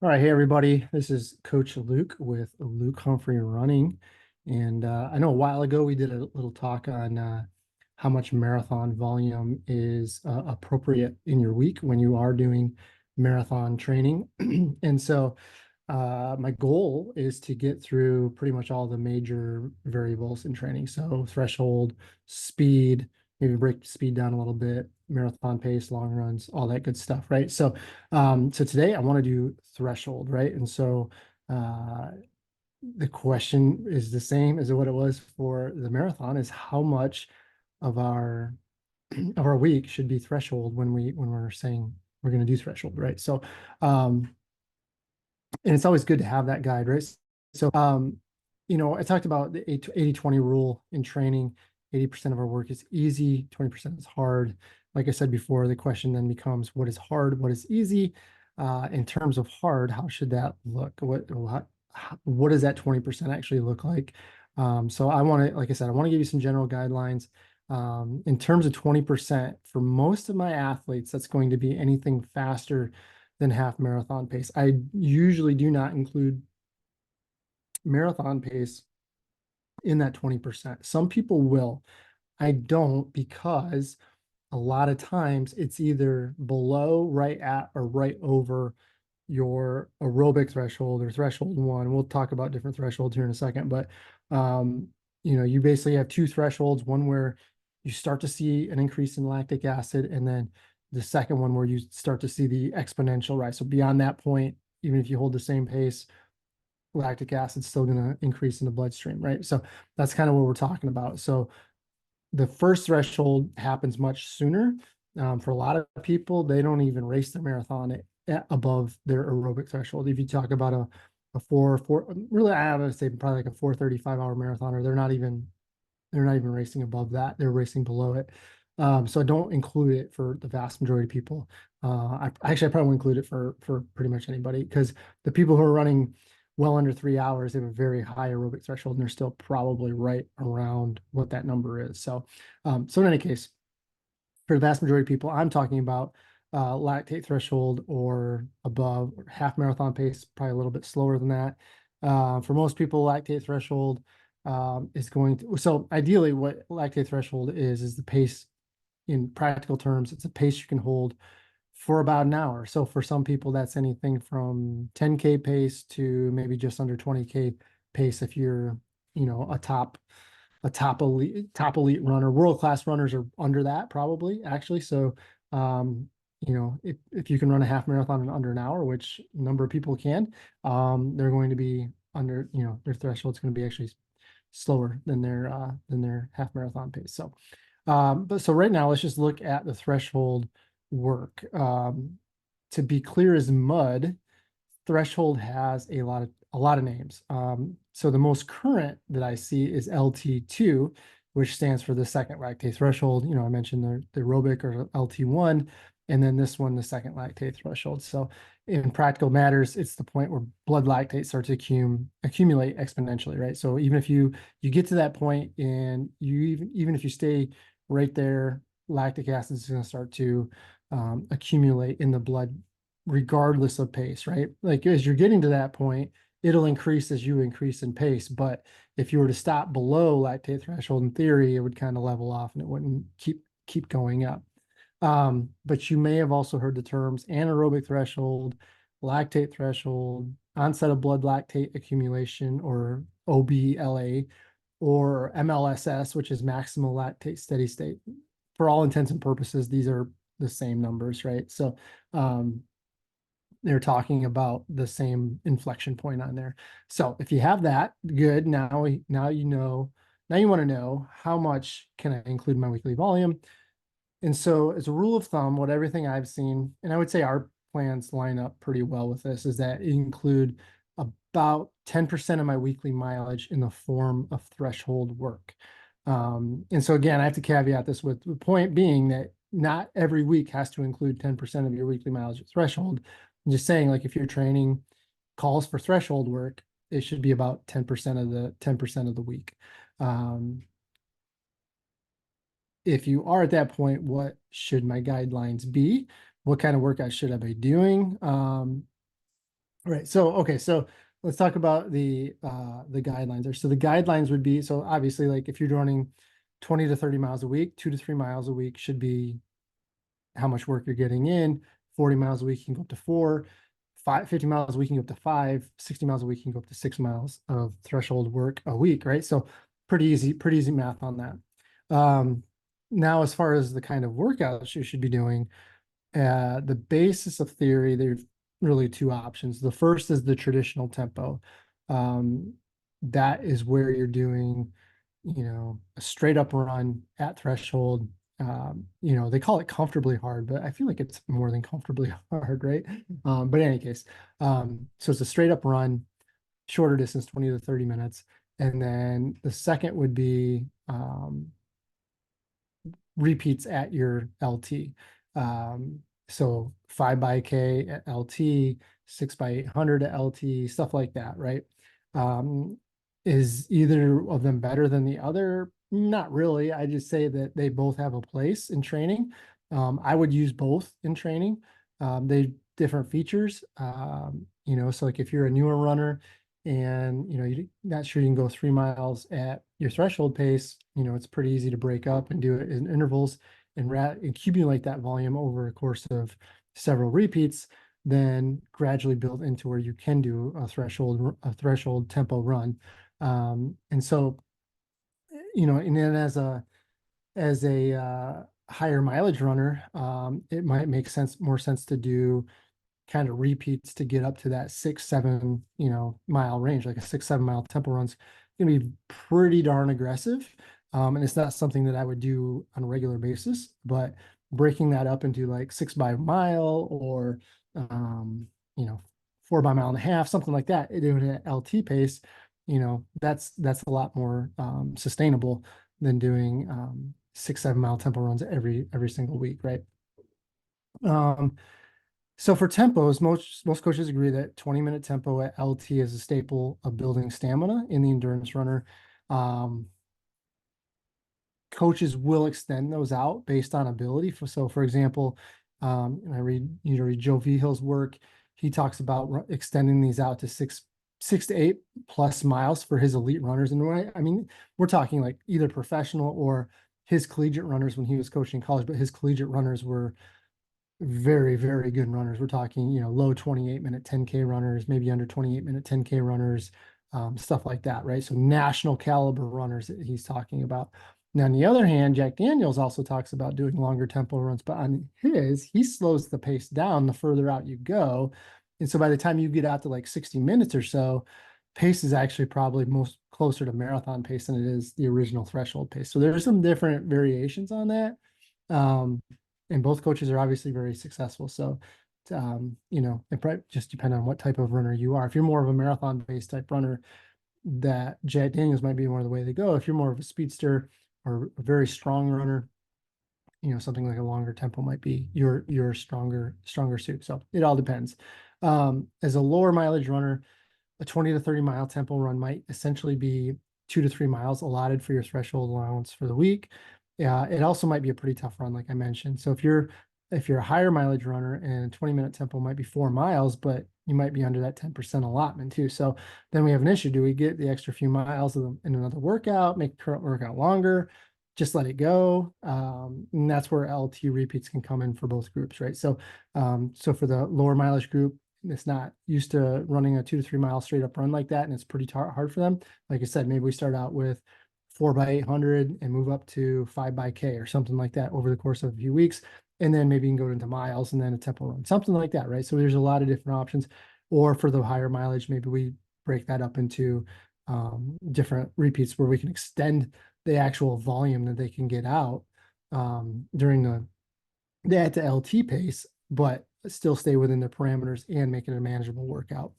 All right, hey everybody. This is Coach Luke with Luke Humphrey Running, and I know a while ago we did a little talk on how much marathon volume is appropriate in your week when you are doing marathon training. And so my goal is to get through pretty much all the major variables in training. So threshold, speed, maybe break speed down a little bit, marathon pace, long runs, all that good stuff, right? So today I want to do threshold, right? And so uh, the question is the same as what it was for the marathon: is how much of our of our week should be threshold when we're saying we're going to do threshold, right? Um, and it's always good to have that guide, right? So I talked about the 80-20 rule in training. 80% of our work is easy, 20% is hard. Like I said before, the question then becomes, what is hard? What is easy? In terms of hard, how should that look? What does that 20% actually look like? So I want to, like I said, I want to give you some general guidelines. In terms of 20%, for most of my athletes, that's going to be anything faster than half marathon pace. I usually do not include marathon pace in that 20%. Some people will. I don't, because a lot of times it's either below, right at, or right over your aerobic threshold or threshold one. We'll talk about different thresholds here in a second, but um, you basically have two thresholds, one where you start to see an increase in lactic acid, and then the second one where you start to see the exponential rise. So beyond that point, even if you hold the same pace, lactic acid's still going to increase in the bloodstream, right? So that's kind of what we're talking about. So the first threshold happens much sooner. For a lot of people, they don't even race the marathon above their aerobic threshold. If you talk about a four, really, I would say probably like a 4:35 hour marathoner, they're not even racing above that. They're racing below it. So I don't include it for the vast majority of people. I probably won't include it for pretty much anybody, because the people who are running well under 3 hours, they have a very high aerobic threshold, and they're still probably right around what that number is. So in any case, for the vast majority of people, I'm talking about lactate threshold or above, or half marathon pace, probably a little bit slower than that. For most people, lactate threshold is going to, so ideally what lactate threshold is the pace. In practical terms, it's a pace you can hold for about an hour. So for some people, that's anything from 10K pace to maybe just under 20K pace if you're, a top elite runner. World-class runners are under that, probably, actually. So if you can run a half marathon in under an hour, which a number of people can, they're going to be under, their threshold's going to be actually slower than their half marathon pace. So right now, let's just look at the threshold work. To be clear as mud, threshold has a lot of names. So the most current that I see is LT2, which stands for the second lactate threshold. I mentioned the aerobic, or LT1, and then this one, the second lactate threshold. So in practical matters, it's the point where blood lactate starts to accumulate exponentially, right? So even if you get to that point, and even if you stay right there, lactic acid is going to start to accumulate in the blood regardless of pace, right? Like as you're getting to that point, it'll increase as you increase in pace. But if you were to stop below lactate threshold, in theory, it would kind of level off and it wouldn't keep going up. But you may have also heard the terms anaerobic threshold, lactate threshold, onset of blood lactate accumulation, or OBLA, or MLSS, which is maximal lactate steady state. For all intents and purposes, these are the same numbers, right? So they're talking about the same inflection point on there. So if you have that, good. Now you know. Now you want to know, how much can I include in my weekly volume? And so as a rule of thumb, what everything I've seen, and I would say our plans line up pretty well with this, is that it include about 10% of my weekly mileage in the form of threshold work. And so again, I have to caveat this with the point being that not every week has to include 10% of your weekly mileage at threshold. I'm just saying, like, if your training calls for threshold work, it should be about 10% of the week. If you are at that point, what should my guidelines be? What kind of workout should I be doing? All right. So, okay. So let's talk about the guidelines there. So the guidelines would be, so obviously like if you're running 20 to 30 miles a week, 2 to 3 miles a week should be how much work you're getting in. 40 miles a week, you can go up to 4. 50 miles a week, you can go up to 5. 60 miles a week, you can go up to 6 miles of threshold work a week, right? So pretty easy math on that. Now, as far as the kind of workouts you should be doing, the basis of theory, there's really two options. The first is the traditional tempo. Um, that is where you're doing, a straight up run at threshold. They call it comfortably hard, but I feel like it's more than comfortably hard, right? But in any case, so it's a straight up run, shorter distance, 20 to 30 minutes. And then the second would be repeats at your LT. So 5 by K at LT, 6 by 800 at LT, stuff like that, right? Is either of them better than the other? Not really. I just say that they both have a place in training. I would use both in training. They different features. So like if you're a newer runner and you're not sure you can go 3 miles at your threshold pace, it's pretty easy to break up and do it in intervals and accumulate that volume over a course of several repeats, then gradually build into where you can do a threshold tempo run. And so, and then as a higher mileage runner, it might make more sense to do kind of repeats to get up to that 6, 7, mile range. Like a 6, 7 mile tempo run's gonna be pretty darn aggressive. And it's not something that I would do on a regular basis, but breaking that up into like 6 by mile or, um, you know, 4 by mile and a half, something like that, doing it at LT pace, that's a lot more sustainable than doing 6, 7 mile tempo runs every single week, right? So for tempos, most coaches agree that 20-minute tempo at LT is a staple of building stamina in the endurance runner. Coaches will extend those out based on ability. So for example, and I read Joe Vihill's work. He talks about extending these out to 6 to 8 plus miles for his elite runners. And I mean, we're talking like either professional or his collegiate runners when he was coaching in college, but his collegiate runners were very, very good runners. We're talking, low 28-minute 10K runners, maybe under 28-minute 10K runners, stuff like that, right? So national caliber runners that he's talking about. Now, on the other hand, Jack Daniels also talks about doing longer tempo runs, but on he slows the pace down the further out you go. And so by the time you get out to like 60 minutes or so, pace is actually probably most closer to marathon pace than it is the original threshold pace. So there's some different variations on that. And both coaches are obviously very successful. So, it probably just depend on what type of runner you are. If you're more of a marathon-based type runner, that Jack Daniels might be more the way to go. If you're more of a speedster or a very strong runner, something like a longer tempo might be your stronger suit. So it all depends. As a lower mileage runner, a 20 to 30 mile tempo run might essentially be 2 to 3 miles allotted for your threshold allowance for the week. It also might be a pretty tough run, like I mentioned. So if you're a higher mileage runner and 20-minute tempo might be 4 miles, but you might be under that 10% allotment too. So then we have an issue. Do we get the extra few miles in another workout, make the current workout longer, just let it go? And that's where LT repeats can come in for both groups, right? So, so for the lower mileage group, it's not used to running a 2 to 3 mile straight up run like that, and it's pretty hard for them. Like I said, maybe we start out with 4 by 800 and move up to 5 by K or something like that over the course of a few weeks. And then maybe you can go into miles and then a tempo run, something like that, right? So there's a lot of different options. Or for the higher mileage, maybe we break that up into different repeats where we can extend the actual volume that they can get out during the at the LT pace, but still stay within their parameters and make it a manageable workout.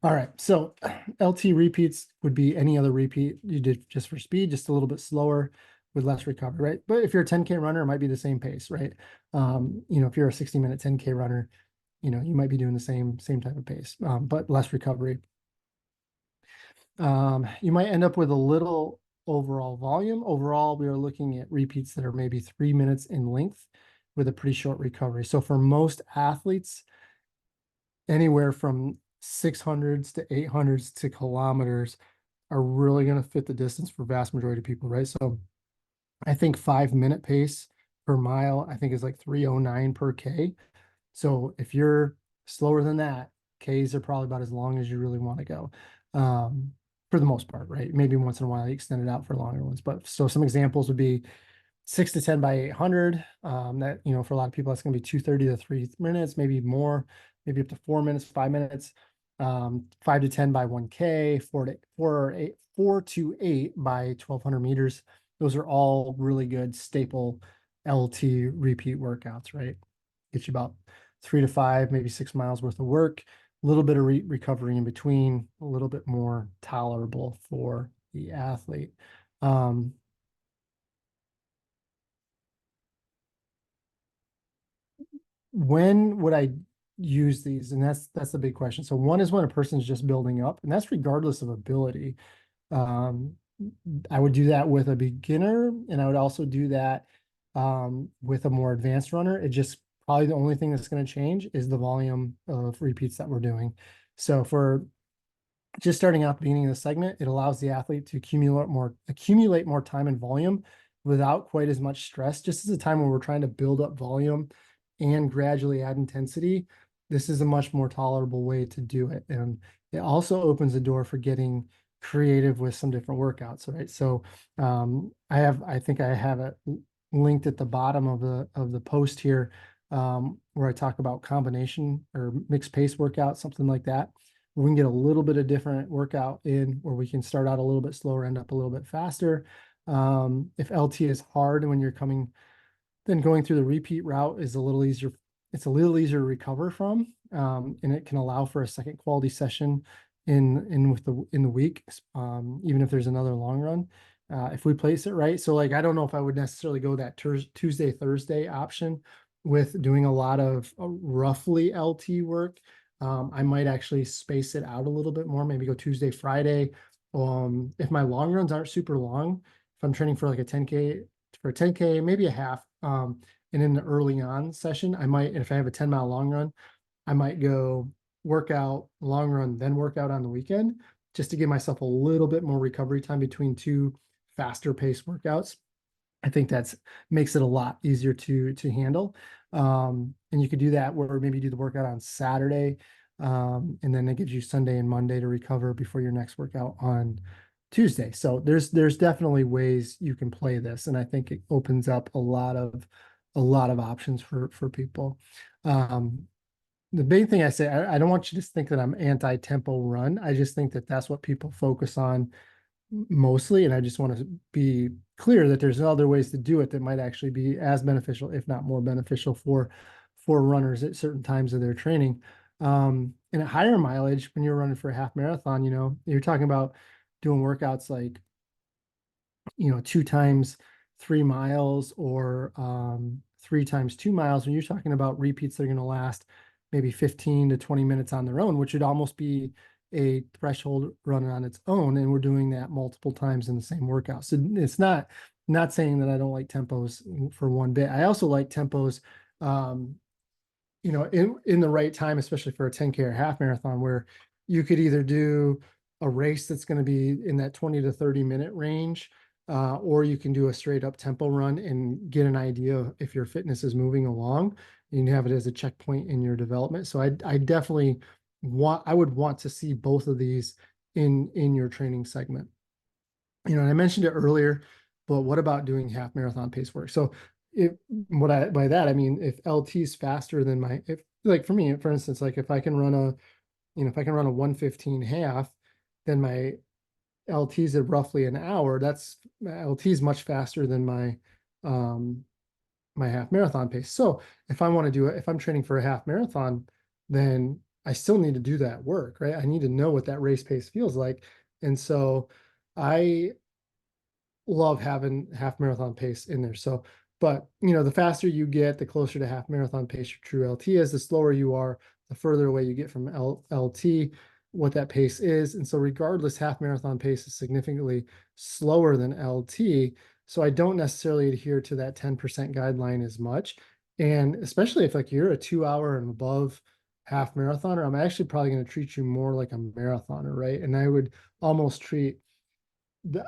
All right, so LT repeats would be any other repeat you did just for speed, just a little bit slower with less recovery, right? But if you're a 10K runner, it might be the same pace, right? If you're a 60-minute 10K runner, you might be doing the same type of pace, but less recovery. You might end up with a little overall volume. Overall, we are looking at repeats that are maybe 3 minutes in length with a pretty short recovery. So for most athletes, anywhere from 600s to 800s to kilometers are really going to fit the distance for vast majority of people, right? So I think 5 minute pace per mile, I think is like 309 per K. So if you're slower than that, Ks are probably about as long as you really want to go. For the most part, right? Maybe once in a while you extend it out for longer ones. But so some examples would be 6 to 10 by 800. That, for a lot of people, that's going to be 230 to 3 minutes, maybe more, maybe up to 4 minutes, 5 minutes. 5 to 10 by 1K, 4 to 8 by 1200 meters. Those are all really good staple LT repeat workouts, right? Get you about 3 to 5, maybe 6 miles worth of work, a little bit of recovery in between, a little bit more tolerable for the athlete. When would I use these? And that's the big question. So one is when a person's just building up, and that's regardless of ability. Um, I would do that with a beginner, and I would also do that with a more advanced runner. It just probably the only thing that's going to change is the volume of repeats that we're doing. So for just starting out at the beginning of the segment, it allows the athlete to accumulate more time and volume without quite as much stress. Just as a time when we're trying to build up volume and gradually add intensity, this is a much more tolerable way to do it. And it also opens the door for getting creative with some different workouts, right? So I think I have it linked at the bottom of the post here, where I talk about combination or mixed pace workouts, something like that. We can get a little bit of different workout in where we can start out a little bit slower, end up a little bit faster. If LT is hard when you're coming, then going through the repeat route is a little easier. It's a little easier to recover from, and it can allow for a second quality session in the week, even if there's another long run, if we place it right. So like I don't know if I would necessarily go that Tuesday Thursday option with doing a lot of roughly LT work. I might actually space it out a little bit more, maybe go Tuesday, Friday. If my long runs aren't super long, if I'm training for like a 10K, maybe a half. And in the early on session, I might, if I have a 10-mile long run, I might go workout, long run, then workout on the weekend, just to give myself a little bit more recovery time between two faster paced workouts. I think that's makes it a lot easier to handle. And you could do that where maybe you do the workout on Saturday, and then it gives you Sunday and Monday to recover before your next workout on Tuesday. So there's definitely ways you can play this, and I think it opens up a lot of options for people. The big thing I say, I don't want you to think that I'm anti-tempo run. I just think that that's what people focus on mostly, and I just want to be clear that there's other ways to do it that might actually be as beneficial, if not more beneficial for runners at certain times of their training. And at higher mileage, when you're running for a half marathon, you're talking about doing workouts like 2 times 3 miles or 3 times 2 miles. When you're talking about repeats that are going to last maybe 15 to 20 minutes on their own, which would almost be a threshold run on its own, and we're doing that multiple times in the same workout. So it's not saying that I don't like tempos for one bit. I also like tempos, in the right time, especially for a 10K or half marathon, where you could either do a race that's going to be in that 20 to 30 minute range, or you can do a straight up tempo run and get an idea of if your fitness is moving along. You can have it as a checkpoint in your development. So I definitely I would want to see both of these in your training segment. And I mentioned it earlier, but what about doing half marathon pace work? So by that I mean, if LT is faster than if like for me, for instance, like if I can run a 1:15 half, then my LT is at roughly an hour. That's LT is much faster than my half marathon pace. So if I want to do it, if I'm training for a half marathon, then I still need to do that work, right? I need to know what that race pace feels like. And so I love having half marathon pace in there. So, but the faster you get, the closer to half marathon pace your true LT is. The slower you are, the further away you get from LT, what that pace is. And so regardless, half marathon pace is significantly slower than LT. So I don't necessarily adhere to that 10% guideline as much. And especially if like you're a 2 hour and above half marathoner, I'm actually probably going to treat you more like a marathoner, right? And I would almost treat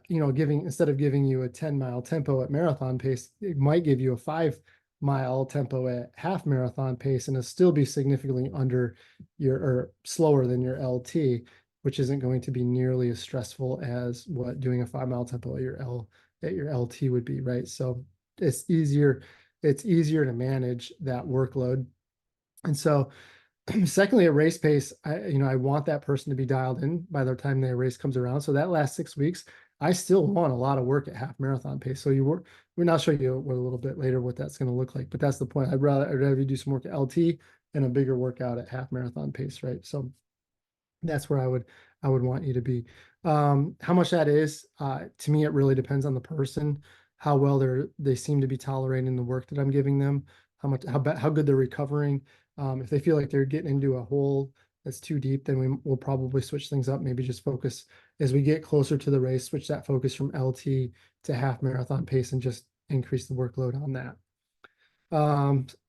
giving, instead of giving you a 10-mile tempo at marathon pace, it might give you a 5-mile tempo at half marathon pace, and it'll still be significantly under or slower than your LT, which isn't going to be nearly as stressful as what doing a 5-mile tempo at your LT would be, right? So it's easier to manage that workload. And so secondly, at race pace, I want that person to be dialed in by the time the race comes around. So that last 6 weeks, I still want a lot of work at half marathon pace. So we're not show you a little bit later what that's going to look like, but that's the point. I'd rather you do some work at LT and a bigger workout at half marathon pace, right? So that's where I would want you to be. How much that is, to me, it really depends on the person, how well they seem to be tolerating the work that I'm giving them, how good they're recovering. If they feel like they're getting into a hole that's too deep, then we'll probably switch things up. Maybe just focus as we get closer to the race, switch that focus from LT to half marathon pace and just increase the workload on that.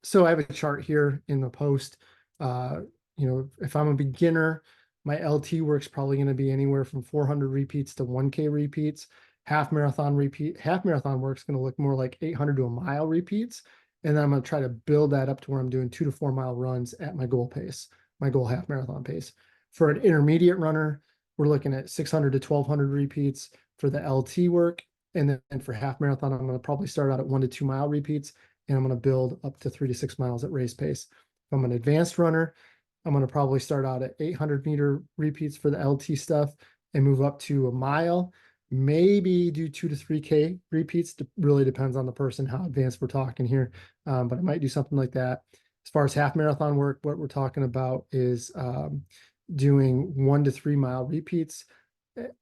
So I have a chart here in the post. If I'm a beginner, my LT work's probably going to be anywhere from 400 repeats to 1K repeats. Half marathon work's going to look more like 800 to a mile repeats. And then I'm going to try to build that up to where I'm doing 2 to 4 mile runs at my goal pace, my goal half marathon pace. For an intermediate runner, we're looking at 600 to 1200 repeats for the LT work. And then for half marathon, I'm going to probably start out at 1 to 2 mile repeats, and I'm going to build up to 3 to 6 miles at race pace. If I'm an advanced runner, I'm going to probably start out at 800-meter repeats for the LT stuff and move up to a mile, maybe do 2 to 3K repeats. Really depends on the person, how advanced we're talking here. But I might do something like that. As far as half marathon work, what we're talking about is doing 1 to 3 mile repeats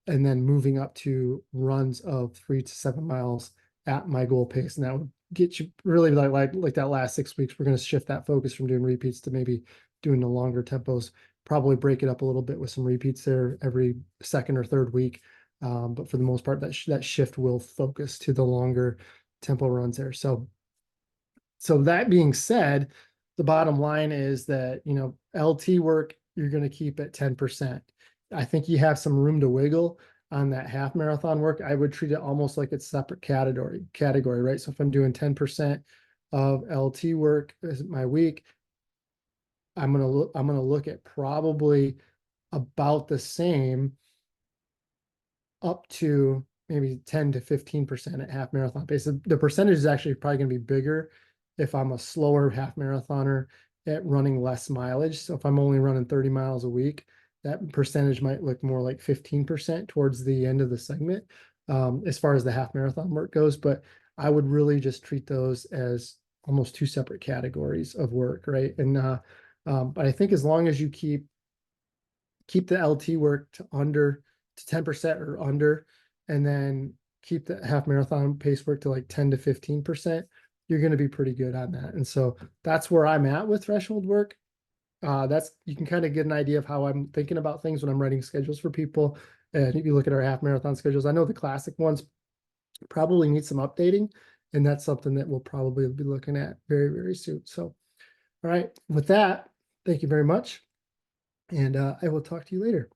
and then moving up to runs of 3 to 7 miles at my goal pace. And that would get you really like that last 6 weeks. We're going to shift that focus from doing repeats to maybe doing the longer tempos, probably break it up a little bit with some repeats there every second or third week. But for the most part, that shift will focus to the longer tempo runs there. So that being said, the bottom line is that, LT work, you're going to keep at 10%. I think you have some room to wiggle on that half marathon work. I would treat it almost like it's separate category, right? So if I'm doing 10% of LT work as my week, I'm going to look at probably about the same up to maybe 10 to 15% at half marathon pace. The percentage is actually probably going to be bigger if I'm a slower half marathoner at running less mileage. So if I'm only running 30 miles a week, that percentage might look more like 15% towards the end of the segment, as far as the half marathon work goes. But I would really just treat those as almost 2 separate categories of work, right? And but I think as long as you keep the LT work to 10% or under, and then keep the half marathon pace work to like 10 to 15%, you're going to be pretty good on that. And so that's where I'm at with threshold work. You can kind of get an idea of how I'm thinking about things when I'm writing schedules for people. And if you look at our half marathon schedules, I know the classic ones probably need some updating, and that's something that we'll probably be looking at very, very soon. So, all right, with that, thank you very much. And I will talk to you later.